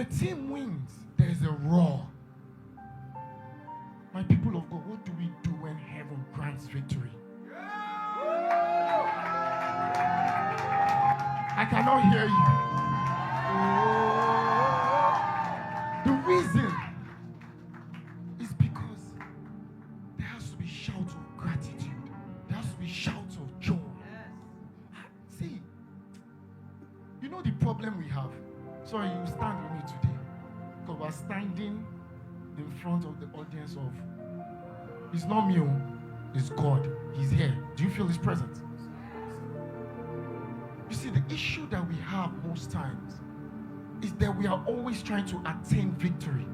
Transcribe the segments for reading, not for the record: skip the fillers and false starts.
The team wins, there's a roar. My people of God, what do we do when heaven grants victory? I cannot hear you. The reason is because there has to be shouts of gratitude. There has to be shouts of joy. See, you know the problem we have. Sorry, you stand with me today. Because we're standing in front of the audience of, it's not me, it's God. He's here. Do you feel His presence? You see, the issue that we have most times is that we are always trying to attain victory.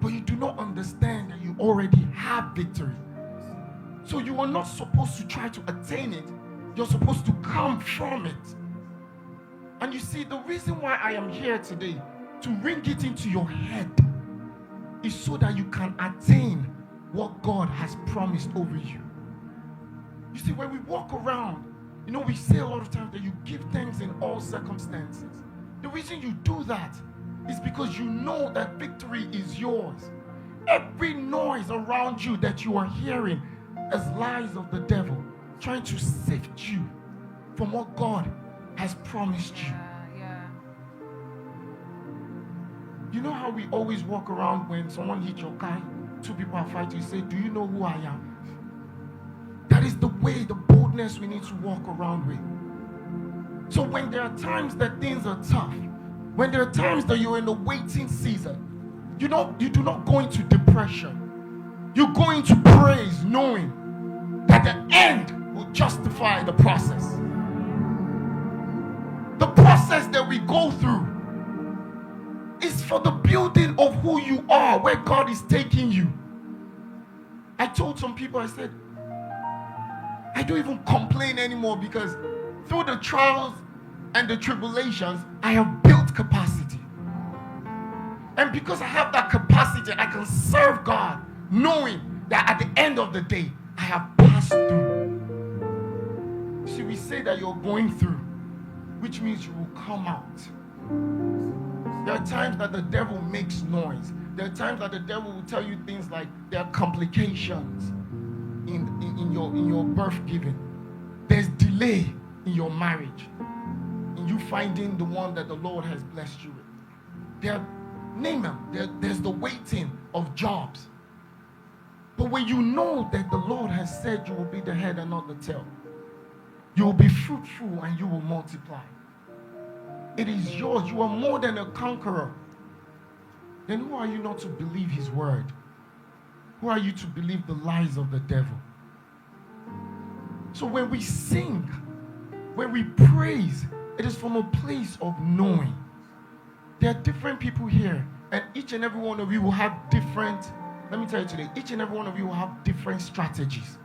But you do not understand that you already have victory. So you are not supposed to try to attain it. You're supposed to come from it. And you see, the reason why I am here today, to ring it into your head, is so that you can attain what God has promised over you. You see, when we walk around, you know, we say a lot of times that you give thanks in all circumstances. The reason you do that is because you know that victory is yours. Every noise around you that you are hearing is lies of the devil trying to sift you from what God has promised you. You know how we always walk around when someone hits your car, two people are fighting, you say, do you know who I am? That is the way, the boldness we need to walk around with. So when there are times that things are tough, when there are times that you're in a waiting season, you do not go into depression. You go into praise knowing that the end will justify the process. The process that we go through is for the building of who you are, where God is taking you. I told some people, I said, I don't even complain anymore because through the trials and the tribulations, I have built capacity. And because I have that capacity, I can serve God knowing that at the end of the day, I have passed through. See, we say that you're going through, which means you will come out. There are times that the devil makes noise. There are times that the devil will tell you things like there are complications in your birth giving. There's delay in your marriage, in you finding the one that the Lord has blessed you with. Name them. There's the waiting of jobs. But when you know that the Lord has said you will be the head and not the tail, you will be fruitful and you will multiply. It is yours. You are more than a conqueror. Then who are you not to believe His word? Who are you to believe the lies of the devil? So when we sing, when we praise, it is from a place of knowing. There are different people here, and each and every one of you will have different, let me tell you today, each and every one of you will have different strategies.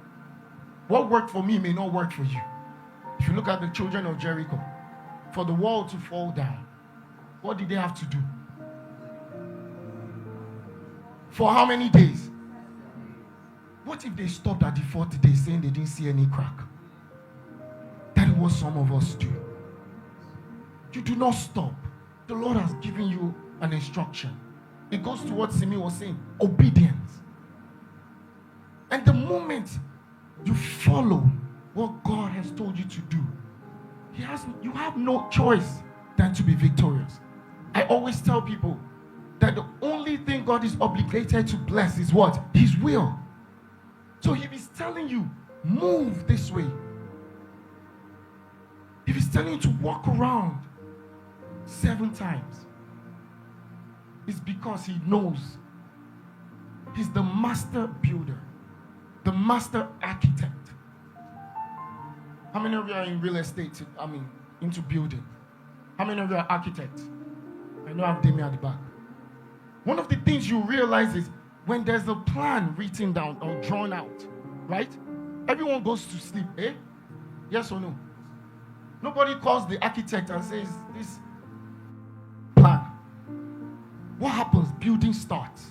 What worked for me may not work for you. If you look at the children of Jericho, for the wall to fall down, what did they have to do? For how many days? What if they stopped at the 4th day saying they didn't see any crack? That is what some of us do. You do not stop. The Lord has given you an instruction. It goes to what Simi was saying, obedience. And the moment you follow what God has told you to do, you have no choice than to be victorious. I always tell people that the only thing God is obligated to bless is what? His will. So if He's telling you, move this way, if He's telling you to walk around 7 times, it's because He knows He's the master builder, the master architect. How many of you are in real estate? Into building? How many of you are architects? I know I have Demi at the back. One of the things you realize is when there's a plan written down or drawn out, right? Everyone goes to sleep, eh? Yes or no? Nobody calls the architect and says, this plan. What happens? Building starts.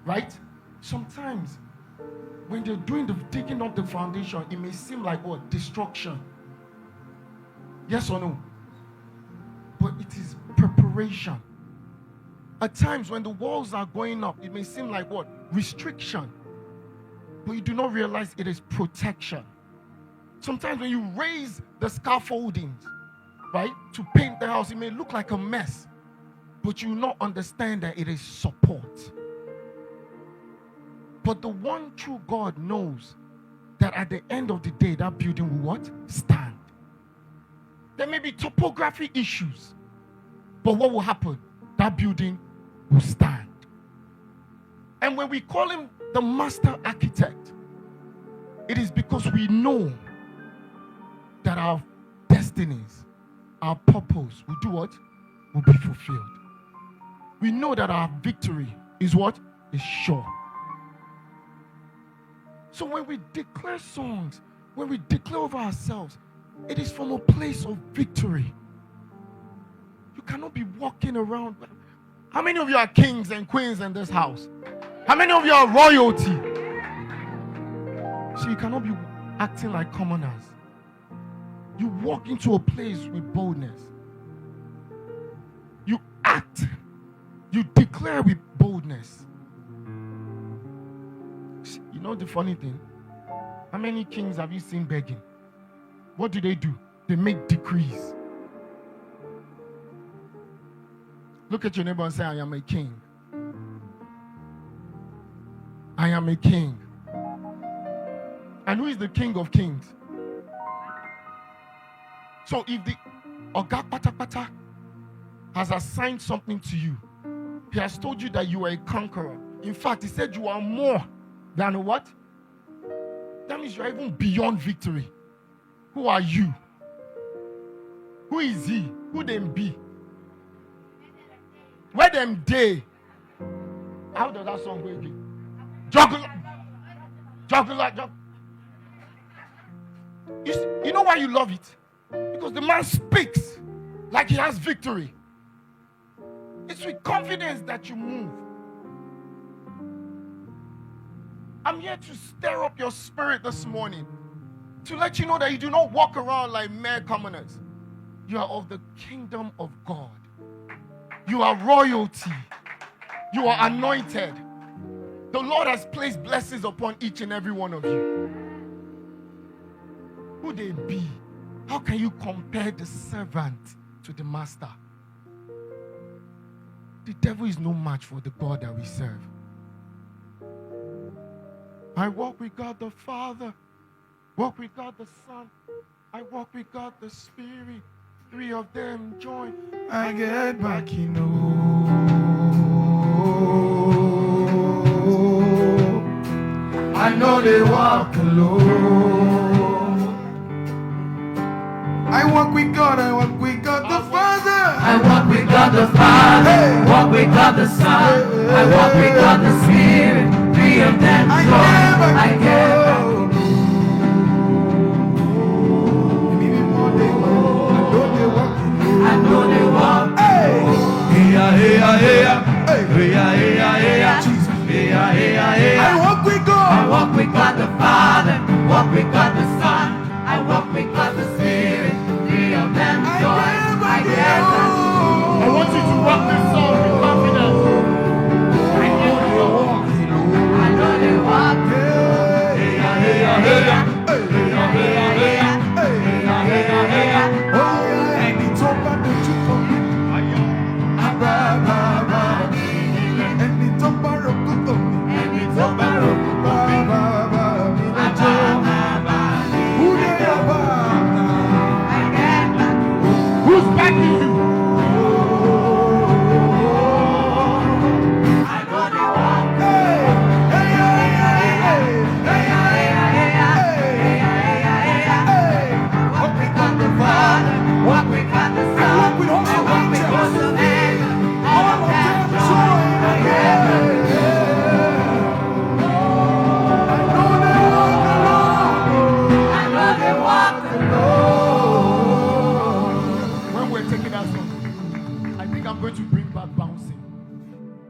Right? Sometimes when they're doing the digging up the foundation, it may seem like what? Destruction. Yes or no? But it is preparation. liberation. At times when the walls are going up, it may seem like what? Restriction. But you do not realize it is protection. Sometimes when you raise the scaffoldings, right, to paint the house, it may look like a mess. But you will not understand that it is support. But the one true God knows that at the end of the day, that building will what? Stand. There may be topography issues. But what will happen? That building will stand. And when we call him the master architect, it is because we know that our destinies, our purpose will do what? Will be fulfilled. We know that our victory is what? Is sure. So when we declare songs, when we declare over ourselves, it is from a place of victory. You cannot be walking around. How many of you are kings and queens in this house? How many of you are royalty? So you cannot be acting like commoners. You walk into a place with boldness. You act. You declare with boldness. You know the funny thing? How many kings have you seen begging? What do? They make decrees. Look at your neighbor and say, I am a king. I am a king. And who is the king of kings? So if the Oga Pata has assigned something to you, he has told you that you are a conqueror. In fact, he said you are more than a what? That means you are even beyond victory. Who are you? Who is he? Who them be? Where them they? How does that song go again? Juggle. You know why you love it? Because the man speaks like he has victory. It's with confidence that you move. I'm here to stir up your spirit this morning, to let you know that you do not walk around like mere commoners. You are of the kingdom of God. You are royalty. You are anointed. The Lord has placed blessings upon each and every one of you. Who they be? How can you compare the servant to the master? The devil is no match for the God that we serve. I walk with God the Father, walk with God the Son, I walk with God the Spirit. Three of them join. I get back, you know. I know they walk alone. I walk with God the Father. I walk with God the Father, hey. Walk with God the Son, hey. I walk with God the Spirit. Three of them join. I get back. I know they walk. Hey, I walk with God. I walk with God the Father. Walk with God the Son. I walk with God the Spirit. Three of them join. I get back. I want you to walk this song with confidence. I know they walk. I know they walk. Who's backing you?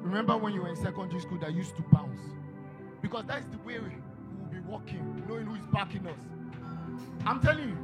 Remember when you were in secondary school that used to bounce? Because that's the way we will be walking, knowing who is backing us. I'm telling you.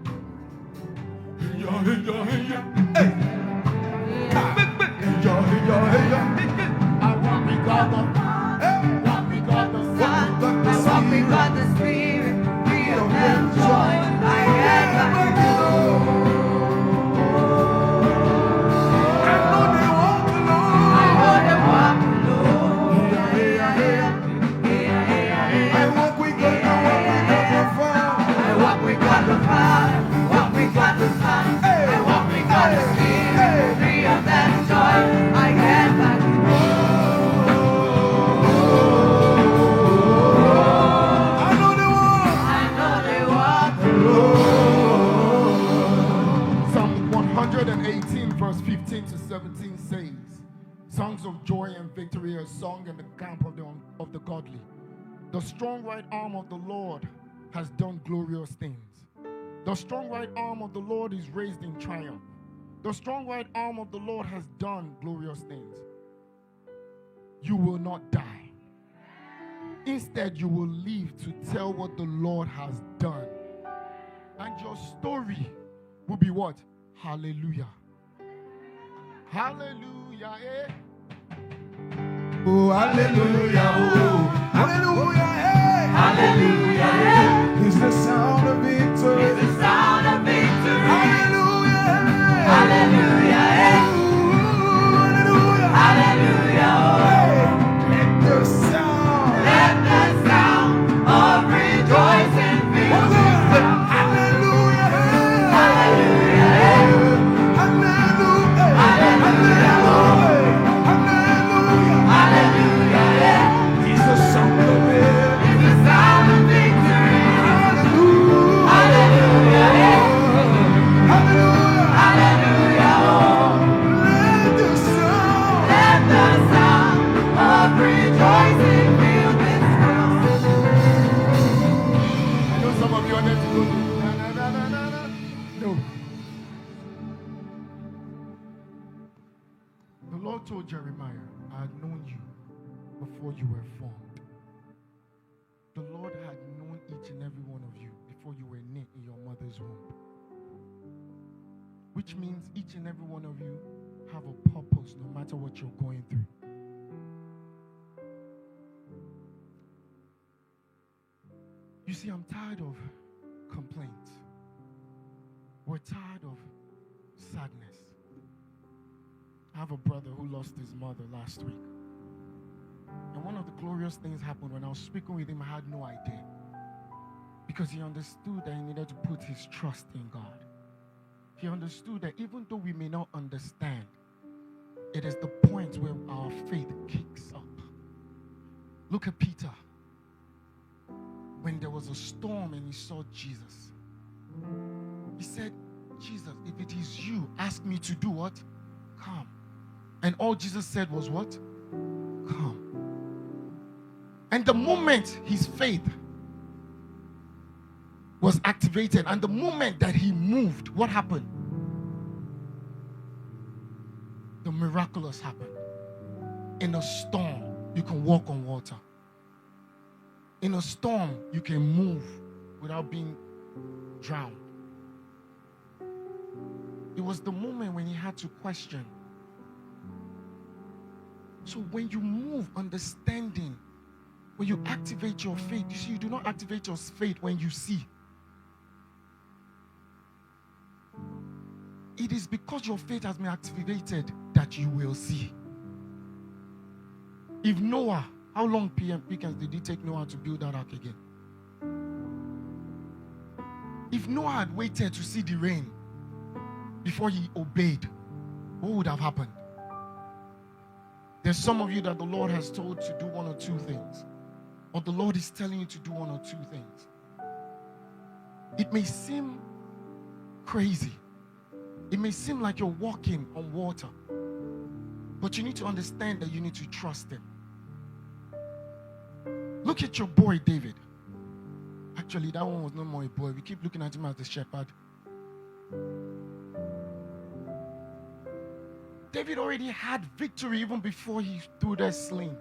Songs of joy and victory are sung in the camp of the godly. The strong right arm of the Lord has done glorious things. The strong right arm of the Lord is raised in triumph. The strong right arm of the Lord has done glorious things. You will not die. Instead, you will live to tell what the Lord has done. And your story will be what? Hallelujah. Hallelujah. Eh? Oh, hallelujah. Oh, hallelujah. Hey. Hallelujah. Hey. It's the sound of victory. It's the sound of victory. Hallelujah. Hey. Hallelujah. Hey. Ooh, hallelujah. Hallelujah. Hey. Let the sound of rejoicing fill this house. Hallelujah. Hey. Hallelujah. Hey. Hallelujah. Hallelujah. Hallelujah. It's the sound of it. It's the sound of victory. Hallelujah. Hallelujah. Hallelujah. Hallelujah. Let the sound of rejoicing fill this house. I know some of you are there to go to. No. The Lord told Jeremiah, I had known you before you were formed. The Lord had known each and every one of you before you were knit in your mother's womb. Which means each and every one of you have a purpose no matter what you're going through. You see, I'm tired of complaints. We're tired of sadness. I have a brother who lost his mother last week. And one of the glorious things happened when I was speaking with him. I had no idea. Because he understood that he needed to put his trust in God. He understood that even though we may not understand, it is the point where our faith kicks up. Look at Peter. When there was a storm and he saw Jesus, he said, Jesus, if it is you, ask me to do what? Come. And all Jesus said was what? Come. And the moment his faith was activated and the moment that he moved, what happened? The miraculous happened. In a storm, you can walk on water. In a storm, you can move without being drowned. It was the moment when he had to question. So when you move, understanding, when you activate your faith, you see, you do not activate your faith when you see. It is because your faith has been activated that you will see. If Noah, how long Pekins did it take Noah to build that ark again? If Noah had waited to see the rain before he obeyed, what would have happened? There's some of you that the Lord has told to do one or two things. Or the Lord is telling you to do one or two things. It may seem crazy. It may seem like you're walking on water. But you need to understand that you need to trust him. Look at your boy David. Actually, that one was no more a boy. We keep looking at him as the shepherd. David already had victory even before he threw that sling.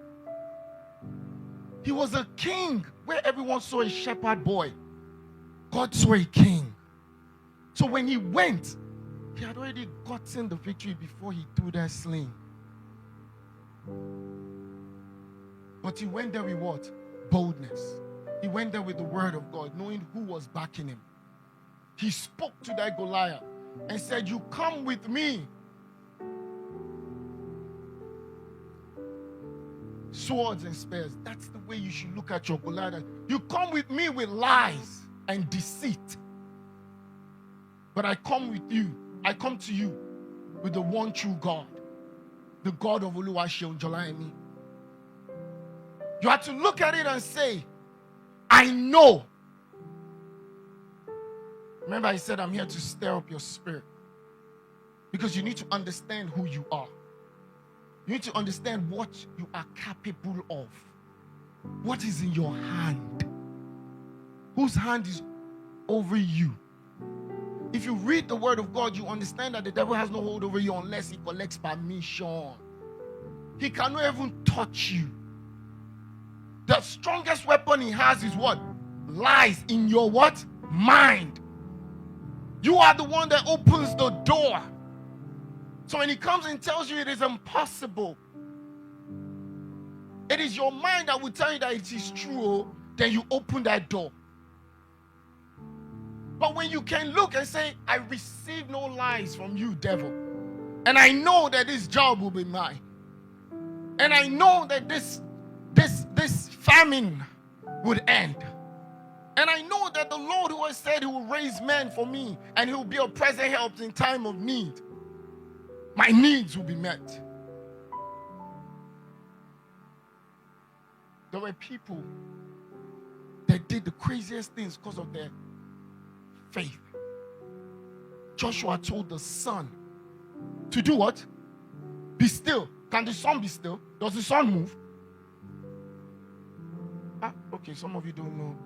He was a king where everyone saw a shepherd boy. God saw a king. So when he went, he had already gotten the victory before he threw that sling. But he went there with what? Boldness. He went there with the word of God, knowing who was backing him. He spoke to that Goliath and said, you come with me. Swords and spears. That's the way you should look at your Goliath. You come with me with lies and deceit. But I come with you. I come to you with the one true God. The God of Oluwaseun Jolaimi. You have to look at it and say, I know. Remember I said I'm here to stir up your spirit. Because you need to understand who you are. You need to understand what you are capable of. What is in your hand? Whose hand is over you? If you read the word of God, you understand that the devil has no hold over you unless he collects permission. He cannot even touch you. The strongest weapon he has is what? Lies in your what? Mind. You are the one that opens the door. So when he comes and tells you it is impossible, it is your mind that will tell you that it is true, then you open that door. But when you can look and say, I receive no lies from you, devil, and I know that this job will be mine, and I know that this famine would end, and I know that the Lord who has said he will raise men for me and he will be a present help in time of need, my needs will be met. There were people that did the craziest things because of their faith. Joshua told the sun to do what? Be still. Can the sun be still? Does the sun move? Okay, some of you don't know.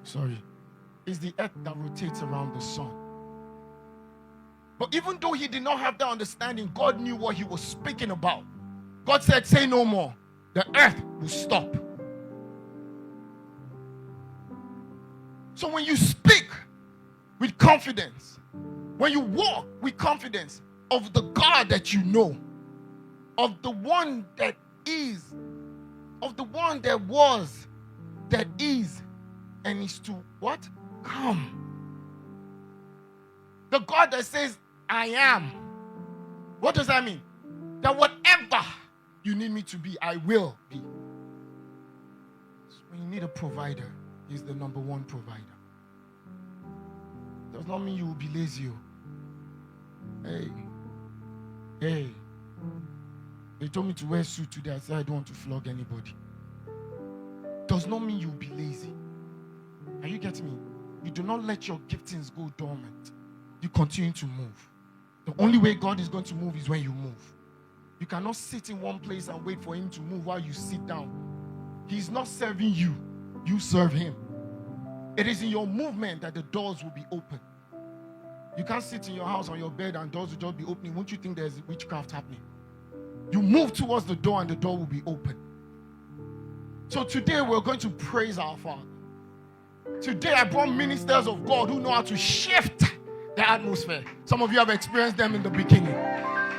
Sorry. It's the earth that rotates around the sun. But even though he did not have that understanding, God knew what he was speaking about. God said, say no more. The earth will stop. So when you speak with confidence, when you walk with confidence of the God that you know, of the one that is, of the one that was, that is, and is to what? Come. The God that says, I am. What does that mean? That whatever you need me to be, I will be. So when you need a provider, he's the number one provider. Does not mean you will be lazy. Hey. They told me to wear a suit today. I said I don't want to flog anybody. Does not mean you will be lazy. Are you getting me? You do not let your giftings go dormant. You continue to move. The only way God is going to move is when you move. You cannot sit in one place and wait for him to move while you sit down. He's not serving you. You serve him. It is in your movement that the doors will be open. You can't sit in your house on your bed and doors will just be opening. Won't you think there's witchcraft happening? You move towards the door and the door will be open. So today we're going to praise our Father. Today I brought ministers of God who know how to shift the atmosphere. Some of you have experienced them in the beginning.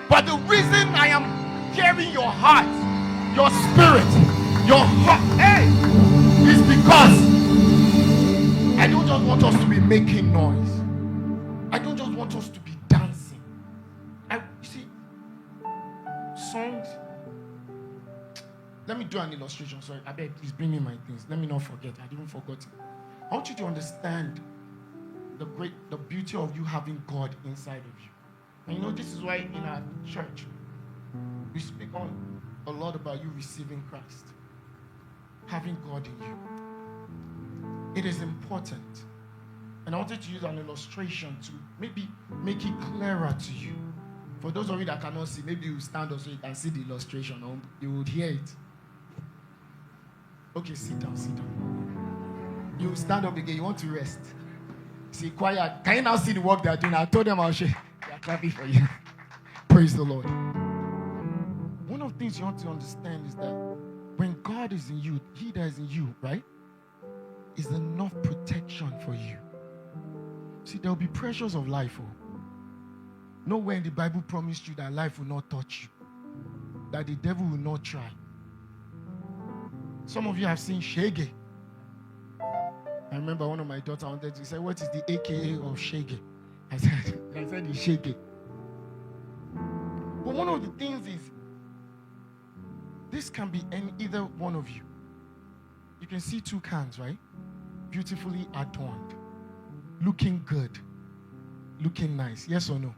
But the reason I am hearing your heart, your spirit, your heart, is because I don't just want us to be making noise. I don't just want us to be dancing. You see, songs. Let me do an illustration. Sorry, I beg, please bring me my things. Let me not forget. I didn't forget it. I want you to understand the beauty of you having God inside of you. And you know, this is why in our church, we speak on a lot about you receiving Christ. Having God in you. It is important. And I wanted to use an illustration to maybe make it clearer to you. For those of you that cannot see, maybe you stand up so you can see the illustration or you would hear it. Okay, sit down. You stand up again, you want to rest. See, quiet. Can you now see the work they are doing? I told them I'll share. They are clapping for you. Praise the Lord. One of the things you want to understand is that when God is in you, he that is in you, right, is enough protection for you. See, there will be pressures of life. Nowhere in the Bible promised you that life will not touch you, that the devil will not try. Some of you have seen Shege. I remember one of my daughters wanted to say, what is the AKA of Shege? I said it's Shege. But one of the things is, this can be either one of you. You can see two cans, right? Beautifully adorned. Looking good. Looking nice. Yes or no?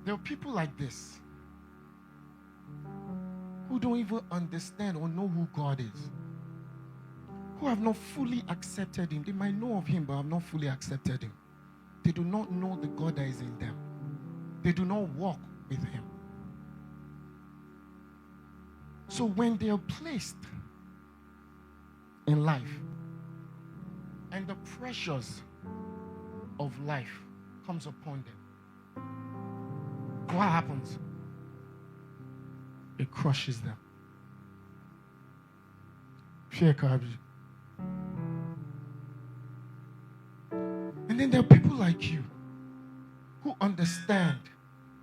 There are people like this who don't even understand or know who God is. Who have not fully accepted him. They might know of him, but have not fully accepted him. They do not know the God that is in them. They do not walk with him. So when they are placed in life and the pressures of life comes upon them, what happens? It crushes them. Fear comes. And then there are people like you who understand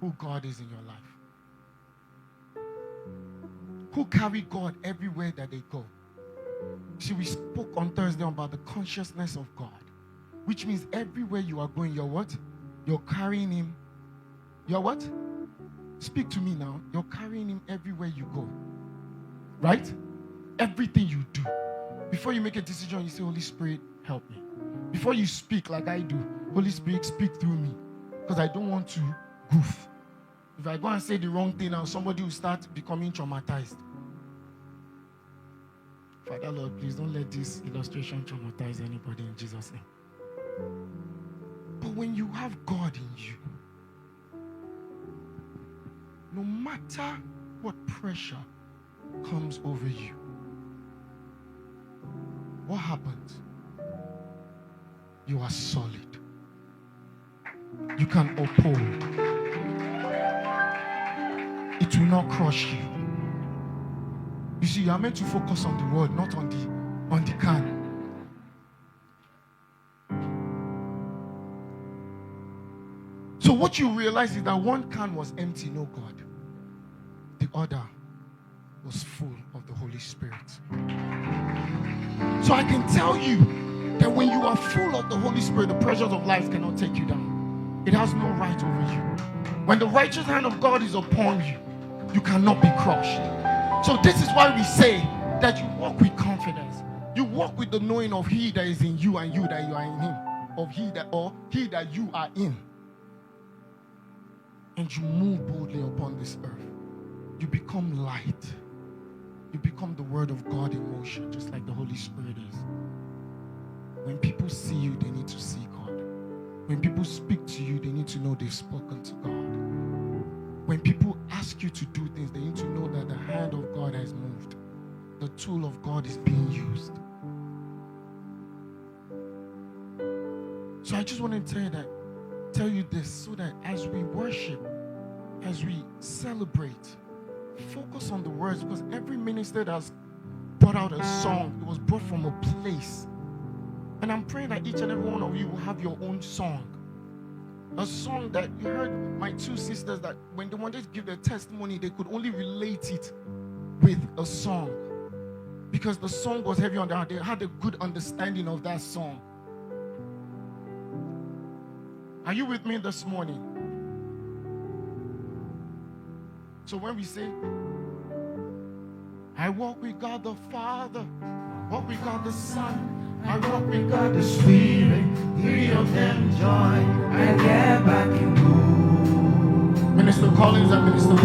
who God is in your life, who carry God everywhere that they go. See, we spoke on Thursday about the consciousness of God, which means everywhere you are going, you're what? You're carrying him. You're what? Speak to me now. You're carrying him everywhere you go. Right? Everything you do. Before you make a decision, you say, Holy Spirit, help me. Before you speak like I do, Holy Spirit, speak through me. Because I don't want to goof. If I go and say the wrong thing now, somebody will start becoming traumatized. Father, Lord, please don't let this illustration traumatize anybody in Jesus' name. But when you have God in you, no matter what pressure comes over you, what happens? You are solid. You can uphold. It will not crush you. You see, you are meant to focus on the word, not on the can. So what you realize is that one can was empty, no God. The other was full of the Holy Spirit. So I can tell you that when you are full of the Holy Spirit, the pressures of life cannot take you down. It has no right over you. When the righteous hand of God is upon you, you cannot be crushed. So this is why we say that you walk with confidence. You walk with the knowing of he that is in you and you that you are in him. Of he that you are in. And you move boldly upon this earth. You become light. You become the word of God in motion, just like the Holy Spirit is. When people see you, they need to see God. When people speak to you, they need to know they've spoken to God. When people ask you to do things, they need to know that the hand of God has moved. The tool of God is being used. So I just want to tell you this, so that as we worship, as we celebrate, focus on the words, because every minister that has brought out a song, it was brought from a place. And I'm praying that each and every one of you will have your own song. A song that you heard my two sisters, that when they wanted to give their testimony, they could only relate it with a song. Because the song was heavy on their heart. They had a good understanding of that song. Are you with me this morning? So when we say, I walk with God the Father, walk with God the Son, I walk with God the Spirit, three of them join, I get back in good. Minister Collins and Minister